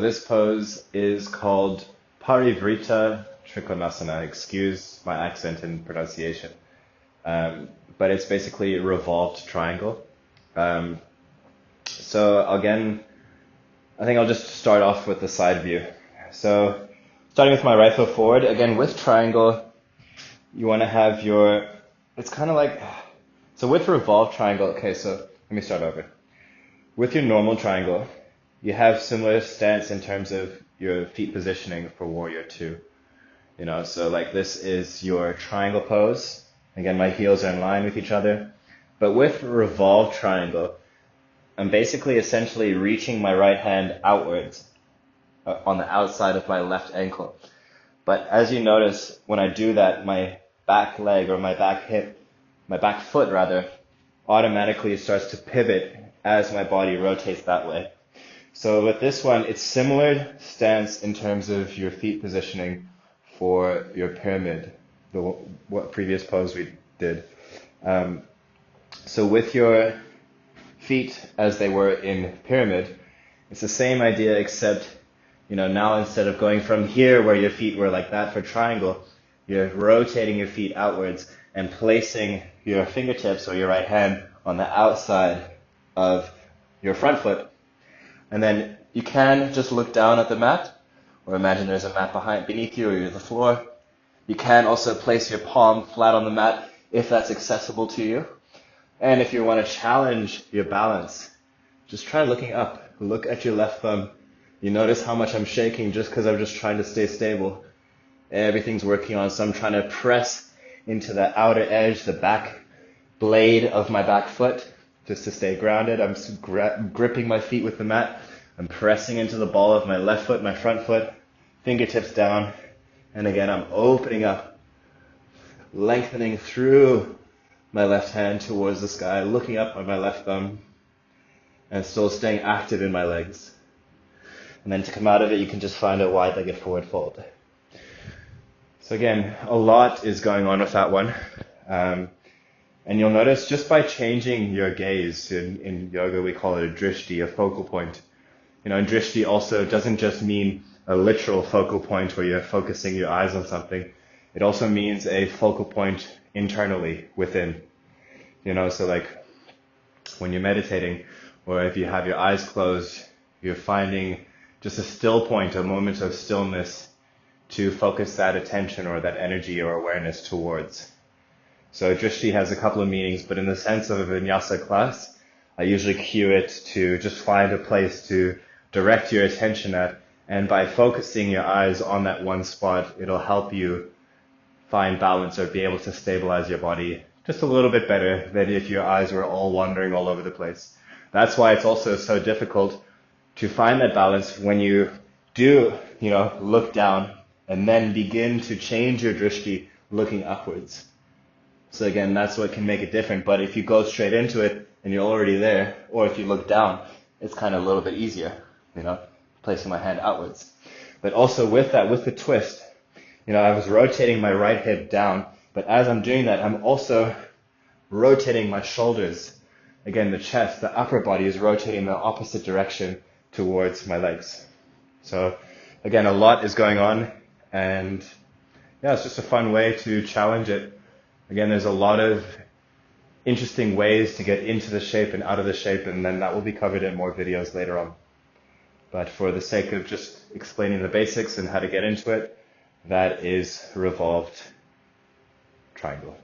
This pose is called Parivrtta Trikonasana. Excuse my accent and pronunciation. But it's basically a revolved triangle. So again, I think I'll just start off with the side view. So starting with my right foot forward, again with triangle, you want to have it's kind of like, so with revolved triangle, okay, so let me start over. With your normal triangle, you have similar stance in terms of your feet positioning for warrior two. So like this is your triangle pose. Again, my heels are in line with each other. But with revolved triangle, I'm basically essentially reaching my right hand outwards on the outside of my left ankle. But as you notice, when I do that, my back leg or my back foot rather, automatically starts to pivot as my body rotates that way. So with this one, it's similar stance in terms of your feet positioning for your pyramid, what previous pose we did. So with your feet as they were in pyramid, it's the same idea except, now instead of going from here where your feet were like that for triangle, you're rotating your feet outwards and placing your fingertips or your right hand on the outside of your front foot. And then you can just look down at the mat, or imagine there's a mat beneath you or the floor. You can also place your palm flat on the mat if that's accessible to you. And if you want to challenge your balance, just try looking up. Look at your left thumb. You notice how much I'm shaking just because I'm just trying to stay stable. Everything's working on, so I'm trying to press into the outer edge, the back blade of my back foot, just to stay grounded. I'm gripping my feet with the mat. I'm pressing into the ball of my left foot, my front foot, fingertips down. And again, I'm opening up, lengthening through my left hand towards the sky, looking up on my left thumb, and still staying active in my legs. And then to come out of it, you can just find a wide-legged forward fold. So again, a lot is going on with that one. And you'll notice just by changing your gaze, in yoga we call it a drishti, a focal point. And drishti also doesn't just mean a literal focal point where you're focusing your eyes on something. It also means a focal point internally within. So like when you're meditating or if you have your eyes closed, you're finding just a still point, a moment of stillness to focus that attention or that energy or awareness towards. So drishti has a couple of meanings, but in the sense of a vinyasa class, I usually cue it to just find a place to direct your attention at, and by focusing your eyes on that one spot, it'll help you find balance or be able to stabilize your body just a little bit better than if your eyes were all wandering all over the place. That's why it's also so difficult to find that balance when you do, look down and then begin to change your drishti looking upwards. So again, that's what can make it different. But if you go straight into it and you're already there, or if you look down, it's kind of a little bit easier, placing my hand outwards. But also with that, with the twist, I was rotating my right hip down, but as I'm doing that, I'm also rotating my shoulders. Again, the chest, the upper body is rotating in the opposite direction towards my legs. So again, a lot is going on, and yeah, it's just a fun way to challenge it. Again, there's a lot of interesting ways to get into the shape and out of the shape, and then that will be covered in more videos later on. But for the sake of just explaining the basics and how to get into it, that is revolved triangle.